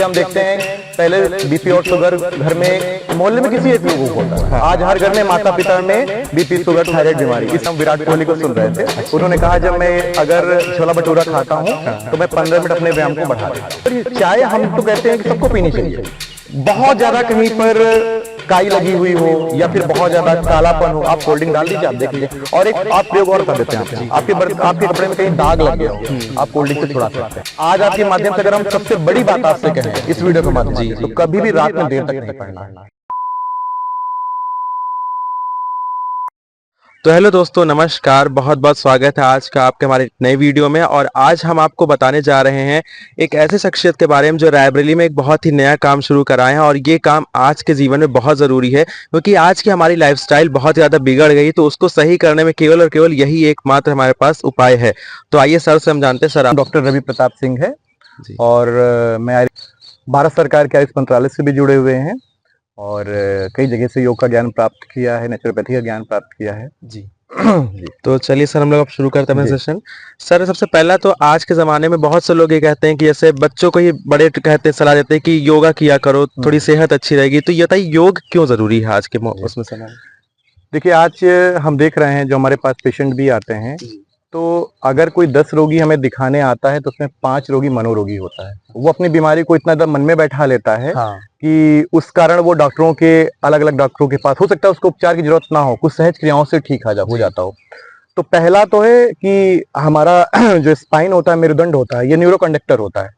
हम देखते हैं पहले बीपी और शुगर घर में मोहल्ले में किसी एक लोगों को होता है। आज हर घर में माता पिता में बीपी शुगर थायराइड बीमारी। इस हम विराट कोहली को सुन रहे थे, उन्होंने कहा जब मैं अगर छोला भटूरा खाता हूँ तो मैं 15 मिनट अपने व्यायाम को बढ़ा देता हूँ। चाय हम तो कहते हैं कि सबको पीनी चाहिए, बहुत ज्यादा कहीं पर काई लगी हुई हो या फिर बहुत ज्यादा कालापन हो, आप कोल्ड ड्रिंक डाल दीजिए, आप देख लीजिए। और एक आप प्रयोग और कर देते हैं, आपके कपड़े में कहीं दाग लग गया हो, आप कोल्ड ड्रिंक से छुड़ा सकते हैं। आज आपके माध्यम से अगर हम सबसे बड़ी बात आपसे कहें इस वीडियो के माध्यम से, तो कभी भी रात में देर तक नहीं पढ़ना। तो हेलो दोस्तों, नमस्कार, बहुत बहुत स्वागत है आज का आपके हमारे नए वीडियो में। और आज हम आपको बताने जा रहे हैं एक ऐसे शख्सियत के बारे में जो रायबरेली में एक बहुत ही नया काम शुरू कराए हैं। और ये काम आज के जीवन में बहुत ज़रूरी है क्योंकि आज की हमारी लाइफस्टाइल बहुत ज़्यादा बिगड़ गई, तो उसको सही करने में केवल और केवल यही एकमात्र हमारे पास उपाय है। तो आइए सर से हम जानते हैं। सर, डॉक्टर रवि प्रताप सिंह है और मैं भारत सरकार के आयुष मंत्रालय से भी जुड़े हुए हैं और कई जगह से योग का ज्ञान प्राप्त किया है, नेचुरोपैथी का ज्ञान प्राप्त किया है जी। तो चलिए सर, हम लोग अब शुरू करते हैं अपना सेशन। सर, सबसे पहला तो आज के ज़माने में बहुत से लोग ये कहते हैं कि जैसे बच्चों को ही बड़े कहते हैं, सलाह देते हैं कि योगा किया करो, थोड़ी सेहत अच्छी रहेगी। तो ये बताइए योग क्यों ज़रूरी है आज के उसमें समय? देखिए, आज हम देख रहे हैं जो हमारे पास पेशेंट भी आते हैं, तो अगर कोई 10 रोगी हमें दिखाने आता है तो उसमें 5 रोगी मनोरोगी होता है। वो अपनी बीमारी को इतना ज्यादा मन में बैठा लेता है कि उस कारण वो डॉक्टरों के अलग अलग डॉक्टरों के पास, हो सकता है उसको उपचार की जरूरत ना हो, कुछ सहज क्रियाओं से ठीक हो जाता हो। तो पहला तो है कि हमारा जो स्पाइन होता है, मेरुदंड होता है, ये न्यूरो कंडक्टर होता है,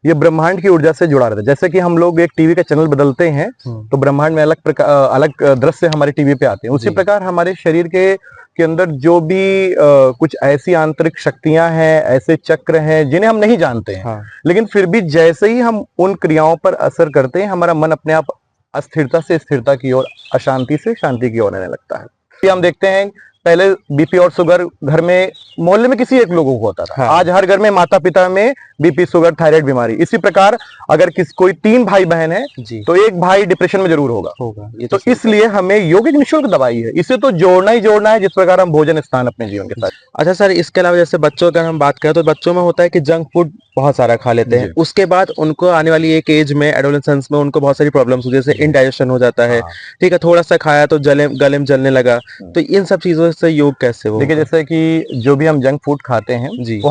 ये ब्रह्मांड की ऊर्जा से जुड़ा रहता है। जैसे कि हम लोग एक टीवी का चैनल बदलते हैं तो ब्रह्मांड में अलग दृश्य हमारे टीवी पे आते हैं, उसी प्रकार हमारे शरीर के अंदर जो भी कुछ ऐसी आंतरिक शक्तियां हैं, ऐसे चक्र हैं जिन्हें हम नहीं जानते हैं, लेकिन फिर भी जैसे ही हम उन क्रियाओं पर असर करते हैं, हमारा मन अपने आप अस्थिरता से स्थिरता की ओर, अशांति से शांति की ओर आने लगता है। हम देखते हैं पहले बीपी और शुगर घर में मोहल्ले में किसी एक लोगों को होता था। आज हर घर में माता पिता में बीपी शुगर थायराइड बीमारी। इसी प्रकार अगर कोई 3 भाई बहन है तो एक भाई डिप्रेशन में जरूर होगा। ये तो इसलिए हमें योग एक निःशुल्क दवाई है, इसे तो जोड़ना ही जोड़ना है, जिस प्रकार हम भोजन स्थान अपने जीवन के साथ। अच्छा सर, इसके अलावा जैसे बच्चों का हम बात करें तो बच्चों में होता है कि जंक फूड बहुत सारा खा लेते हैं, उसके बाद उनको आने वाली एक एज में, एडोलेसेंस में, उनको बहुत सारी प्रॉब्लम्स होती है, जैसे इंडाइजेशन हो जाता है, ठीक है, थोड़ा सा खाया तो गले में जलने लगा। तो इन सब चीजों से योग कैसे हो? देखिए, जैसे कि जो भी हम जंक फूड खाते हैं वो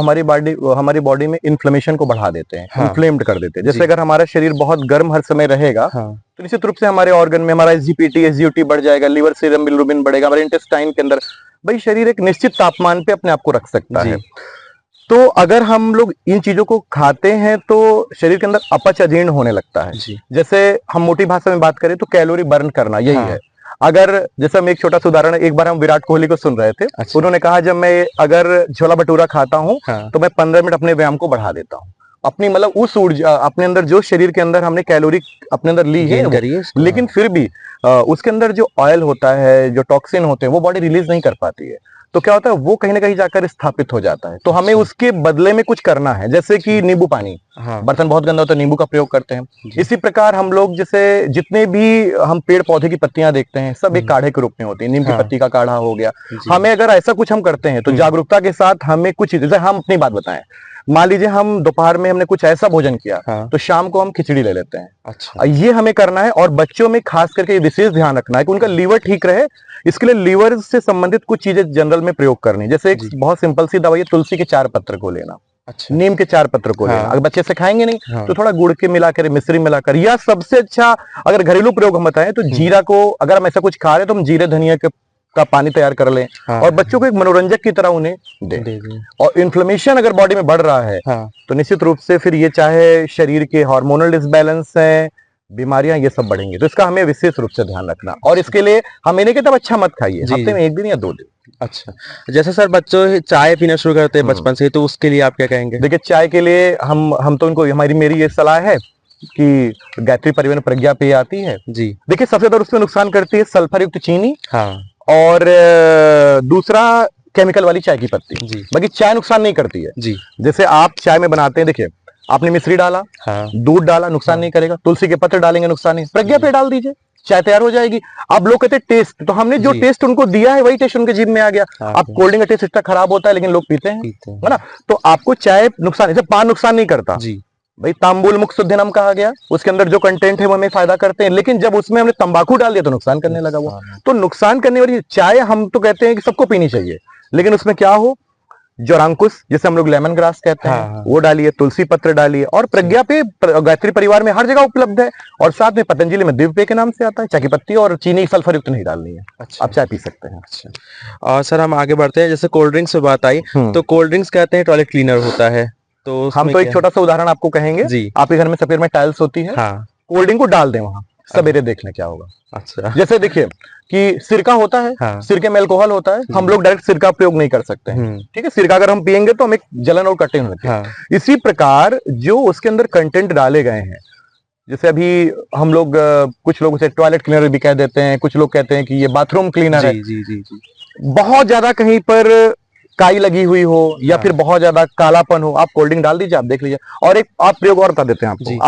हमारी बॉडी में इन्फ्लेमेशन को बढ़ा देते हैं, इन्फ्लेम्ड कर देते हैं। जैसे अगर हमारा शरीर बहुत गर्म हर समय रहेगा तो निश्चित रूप से हमारे ऑर्गन में हमारा एसजीपीटी एसजीओटी बढ़ जाएगा, लिवर सीरम बिलिरुबिन बढ़ेगा, हमारे इंटेस्टाइन के अंदर। भाई, शरीर एक निश्चित तापमान पे अपने आप को रख सकता है। तो अगर हम लोग इन चीजों को खाते हैं तो शरीर के अंदर अपच अजीर्ण होने लगता है। जैसे हम मोटी भाषा में बात करें तो कैलोरी बर्न करना, यही है। अगर जैसे हम एक छोटा सा उदाहरण, एक बार हम विराट कोहली को सुन रहे थे, उन्होंने कहा जब मैं अगर छोला भटूरा खाता हूँ तो मैं 15 मिनट अपने व्यायाम को बढ़ा देता हूँ। अपनी मतलब उस ऊर्जा अपने अंदर, जो शरीर के अंदर हमने कैलोरी अपने अंदर ली है, लेकिन फिर भी उसके अंदर जो ऑयल होता है, जो टॉक्सिन होते हैं, वो बॉडी रिलीज नहीं कर पाती है। तो क्या होता है, वो कहीं ना कहीं जाकर स्थापित हो जाता है। तो हमें उसके बदले में कुछ करना है, जैसे कि नींबू पानी, बर्तन बहुत गंदा होता है, नींबू का प्रयोग करते हैं। इसी प्रकार हम लोग जैसे जितने भी हम पेड़ पौधे की पत्तियां देखते हैं, सब एक काढ़े के रूप में होती है। नीम की पत्ती का काढ़ा हो गया। हमें अगर ऐसा कुछ हम करते हैं तो जागरूकता के साथ हमें कुछ, जैसे हम अपनी बात बताएं, मान लीजिए हम दोपहर में हमने कुछ ऐसा भोजन किया तो शाम को हम खिचड़ी ले लेते हैं। अच्छा, ये हमें करना है। और बच्चों में खास करके विशेष ध्यान रखना है कि उनका लीवर ठीक रहे। इसके लिए लीवर से संबंधित कुछ चीजें जनरल में प्रयोग करनी, जैसे एक बहुत सिंपल सी दवाई है, तुलसी के 4 पत्र को लेना। अच्छा, नीम के 4 पत्र को लेना। अगर बच्चे से खाएंगे नहीं तो थोड़ा गुड़ के मिलाकर, मिश्री मिलाकर, या सबसे अच्छा अगर घरेलू प्रयोग हम बताएं तो जीरा को, अगर हम ऐसा कुछ खा रहे हैं तो हम जीरे धनिया का पानी तैयार कर लें और बच्चों को एक मनोरंजक की तरह उन्हें दें। और इन्फ्लेमेशन अगर बॉडी में बढ़ रहा है तो निश्चित रूप से फिर ये, चाहे शरीर के हार्मोनल डिसबैलेंस है, बीमारियां, ये सब बढ़ेंगी। तो इसका हमें विशेष रूप से ध्यान रखना। और इसके लिए हम इन्हें तब अच्छा मत खाइए, हफ्ते में 1 दिन या 2 दिन। अच्छा, जैसे सर बच्चों चाय पीना शुरू करते हैं बचपन से, तो उसके लिए आप क्या कहेंगे? देखिए, चाय के लिए हम तो इनको, मेरी ये सलाह है कि गायत्री परिवहन प्रज्ञा पे आती है जी। देखिए, सबसे ज्यादा उसमें नुकसान करती है सल्फर युक्त चीनी और दूसरा केमिकल वाली चाय की पत्ती जी। बाकी चाय नुकसान नहीं करती है जी। जैसे आप चाय में बनाते हैं, देखिए आपने मिश्री डाला, दूध डाला, नुकसान नहीं करेगा। तुलसी के पत्ते डालेंगे, नुकसान नहीं। प्रज्ञा पे डाल दीजिए, चाय तैयार हो जाएगी। अब लोग कहते हैं टेस्ट, तो हमने जो टेस्ट उनको दिया है वही टेस्ट उनके जीभ में आ गया। अब कोल्ड ड्रिंक का टेस्ट इतना खराब होता है लेकिन लोग पीते हैं, है ना। तो आपको चाय नुकसान, जैसे पान नुकसान नहीं करता जी, भाई तांबुल मुक्त शुद्ध नम कहा गया, उसके अंदर जो कंटेंट है वो हमें फायदा करते हैं, लेकिन जब उसमें हमने तंबाकू डाल दिया तो नुकसान करने लगा वो। तो नुकसान करने वाली चाय हम तो कहते हैं कि सबको पीनी चाहिए, लेकिन उसमें क्या हो, जोरांकुश जिसे हम लोग लेमन ग्रास कहते हैं वो डालिए, तुलसी पत्र डालिए, और प्रज्ञा पे गायत्री परिवार में हर जगह उपलब्ध है, और साथ में पतंजलि में दिव्य पेय के नाम से आता है। चाय की पत्ती और चीनी सल्फर युक्त नहीं डालनी है। अच्छा, आप चाय पी सकते हैं। अच्छा, और सर हम आगे बढ़ते हैं, जैसे कोल्ड ड्रिंक्स से बात आई, तो कोल्ड ड्रिंक्स कहते हैं टॉयलेट क्लीनर होता है, तो हम तो एक छोटा सा उदाहरण आपको कहेंगे जी। आपके घर में सफेद में टाइल्स होती है, कोल्ड ड्रिंक को डाल दें वहां, सवेरे देखने क्या होगा। अच्छा, जैसे देखिए कि सिरका होता है, सिरके में अल्कोहल होता है, हम लोग डायरेक्ट सिरका प्रयोग नहीं कर सकते हैं, ठीक है। सिरका अगर हम पियेंगे तो हमें जलन और कटिंग होती है। इसी प्रकार जो उसके अंदर कंटेंट डाले गए हैं, जैसे अभी हम लोग कुछ लोग उसे टॉयलेट क्लीनर भी कह देते हैं, कुछ लोग कहते हैं कि ये बाथरूम क्लीनर है। जी जी जी। बहुत ज्यादा कहीं पर काई लगी हुई हो या फिर बहुत ज्यादा कालापन हो, आप कोल्ड ड्रिंक डाल दीजिए, आप देख लीजिए। और एक आप प्रयोग और बता देते हैं आपको,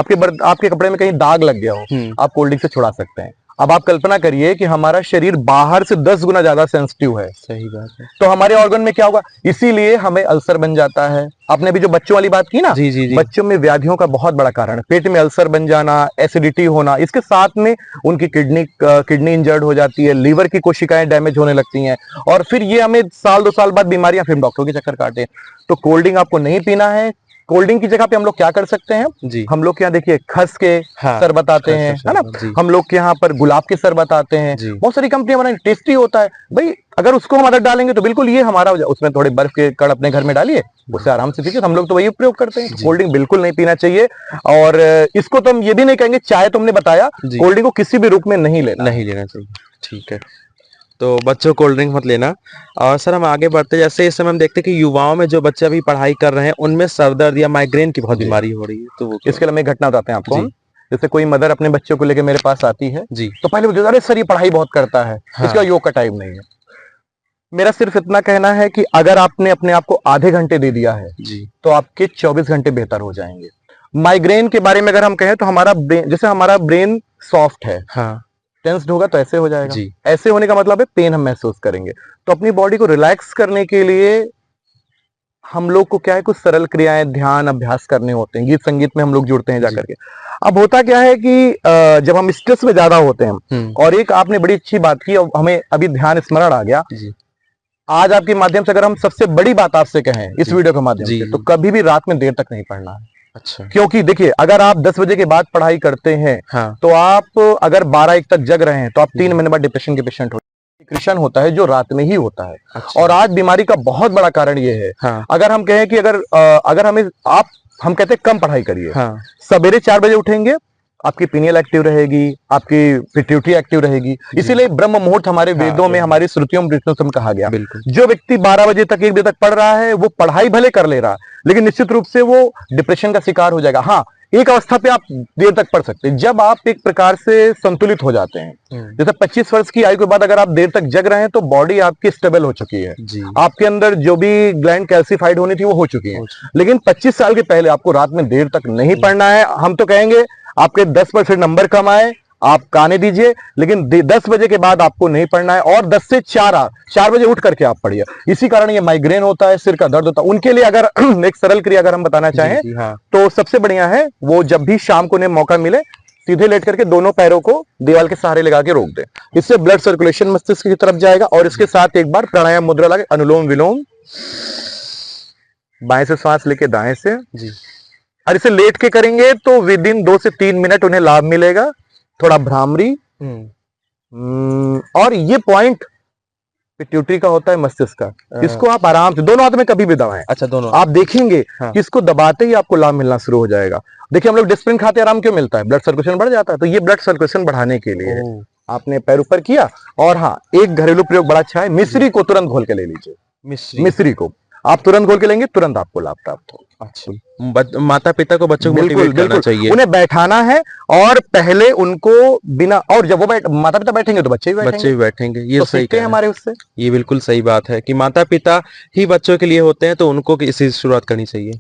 आपके कपड़े में कहीं दाग लग गया हो, आप कोल्ड ड्रिंक से छुड़ा सकते हैं। अब आप कल्पना करिए कि हमारा शरीर बाहर से 10 गुना ज्यादा सेंसिटिव है। सही बात है। तो हमारे ऑर्गन में क्या होगा, इसीलिए हमें अल्सर बन जाता है। आपने भी जो बच्चों वाली बात की ना, जी जी जी। बच्चों में व्याधियों का बहुत बड़ा कारण है पेट में अल्सर बन जाना, एसिडिटी होना, इसके साथ में उनकी किडनी इंजर्ड हो जाती है, लीवर की कोशिकाएं डैमेज होने लगती हैं, और फिर ये हमें साल 2 साल बाद बीमारियां, फिर डॉक्टरों के चक्कर काटे। तो कोल्ड ड्रिंक आपको नहीं पीना है। कोल्ड ड्रिंक की जगह पे हम लोग क्या कर सकते हैं जी। हम लोग के यहाँ देखिए खस के शरबत आते हैं, है ना। हम लोग के यहाँ पर गुलाब के शरबत आते हैं, बहुत सारी कंपनियां बनाई, टेस्टी होता है भाई। अगर उसको हम आदत डालेंगे तो बिल्कुल ये हमारा, उसमें थोड़े बर्फ के कण अपने घर में डालिए, उससे आराम से पीजिए। हम लोग तो वही प्रयोग करते हैं। कोल्ड ड्रिंक बिल्कुल नहीं पीना चाहिए, और इसको तो हम ये भी नहीं कहेंगे, चाय तुमने बताया, कोल्ड ड्रिंक को किसी भी रूप में नहीं लेना चाहिए। ठीक है, तो बच्चों कोल्ड ड्रिंक मत लेना। और सर हम आगे बढ़ते, जैसे इस समय हम देखते हैं कि युवाओं में जो बच्चे अभी पढ़ाई कर रहे हैं उनमें सर दर्द या माइग्रेन की बहुत बीमारी हो रही है, तो इसके लिए हम एक घटना बताते हैं आपको। जैसे कोई मदर अपने बच्चों को लेकर मेरे पास आती है जी, तो पहले वो अरे सर ये पढ़ाई बहुत करता है, इसका योग का टाइम नहीं है। मेरा सिर्फ इतना कहना है कि अगर आपने अपने आप को आधे घंटे दे दिया है जी, तो आपके 24 घंटे बेहतर हो जाएंगे। माइग्रेन के बारे में अगर हम कहें तो हमारा ब्रेन, जैसे हमारा ब्रेन सॉफ्ट है, टेंस्ड होगा तो ऐसे हो जाएगा जी। ऐसे होने का मतलब है पेन हम महसूस करेंगे। तो अपनी बॉडी को रिलैक्स करने के लिए हम लोग को क्या है, कुछ सरल क्रियाएं, ध्यान अभ्यास करने होते हैं। गीत संगीत में हम लोग जुड़ते हैं जाकर के। अब होता क्या है कि जब हम स्ट्रेस में ज्यादा होते हैं, और एक आपने बड़ी अच्छी बात की, हमें अभी ध्यान स्मरण आ गया जी। आज आपके माध्यम से अगर हम सबसे बड़ी बात आपसे कहें इस वीडियो के माध्यम से, तो कभी भी रात में देर तक नहीं पढ़ना है। अच्छा, क्योंकि देखिए अगर आप 10 बजे के बाद पढ़ाई करते हैं, तो आप अगर 12-1 तक जग रहे हैं तो आप 3 महीने बाद डिप्रेशन के पेशेंट हो। डिप्रेशन होता है जो रात में ही होता है। अच्छा। और आज बीमारी का बहुत बड़ा कारण ये है। अगर हम कहें कि अगर हम कहते हैं कम पढ़ाई करिए, सवेरे 4 बजे उठेंगे, आपकी पीनियल एक्टिव रहेगी, आपकी पिट्यूटरी एक्टिव रहेगी। इसीलिए ब्रह्म मुहूर्त हमारे वेदों में, हमारी श्रुतियों में कहा गया। जो व्यक्ति 12 बजे तक 1 बजे तक पढ़ रहा है, वो पढ़ाई भले कर ले रहा, लेकिन निश्चित रूप से वो डिप्रेशन का शिकार हो जाएगा। हाँ, एक अवस्था पे आप देर तक पढ़ सकते हैं, जब आप एक प्रकार से संतुलित हो जाते हैं। जैसे 25 वर्ष की आयु के बाद अगर आप देर तक जग रहे हैं, तो बॉडी आपकी स्टेबल हो चुकी है, आपके अंदर जो भी ग्लैंड कैल्सिफाइड होनी थी वो हो चुकी है। लेकिन 25 साल के पहले आपको रात में देर तक नहीं पढ़ना है। हम तो कहेंगे आपके 10% नंबर कम आए, आप आने दीजिए, लेकिन 10 बजे के बाद आपको नहीं पढ़ना है, और 10 से 4 बजे उठ करके आप पढ़िए। इसी कारण ये माइग्रेन होता है, सिर का दर्द होता है, उनके लिए अगर एक सरल क्रिया अगर हम बताना चाहें जी, हाँ। तो सबसे बढ़िया है वो जब भी शाम को उन्हें मौका मिले, सीधे लेट करके दोनों पैरों को दीवार के सहारे लगा के रोक दें। इससे ब्लड सर्कुलेशन मस्तिष्क की तरफ जाएगा, और इसके साथ एक बार प्राणायाम मुद्रा लगे, अनुलोम विलोम, बाएं से श्वास लेके दाएं से जी, और इसे लेट के करेंगे तो विद इन 2 से 3 मिनट उन्हें लाभ मिलेगा। थोड़ा भ्रामरी, और ये पॉइंट पिट्यूटरी का होता है, मस्तिष्क का। इसको आप आराम से दोनों हाथ में कभी भी दबाएं। अच्छा, दोनों आप देखेंगे कि इसको दबाते ही आपको लाभ मिलना शुरू हो जाएगा। देखिए हम लोग डिस्प्रिन खाते आराम क्यों मिलता है, ब्लड सर्कुलेशन बढ़ जाता है। तो ये ब्लड सर्कुलेशन बढ़ाने के लिए आपने पैर ऊपर किया। और हाँ, एक घरेलू प्रयोग बड़ा अच्छा है, मिश्री को तुरंत घोल के ले लीजिए। मिश्री को आप तुरंत घोल के लेंगे, तुरंत आपको लाभ प्राप्त हो। अच्छा, माता पिता को बच्चों को मोटिवेट करना चाहिए, उन्हें बैठाना है, और पहले उनको बिना, और जब वो माता पिता बैठेंगे तो बच्चे भी बैठेंगे। ये तो सही है हमारे उससे, ये बिल्कुल सही बात है कि माता पिता ही बच्चों के लिए होते हैं, तो उनको इसी शुरुआत करनी चाहिए।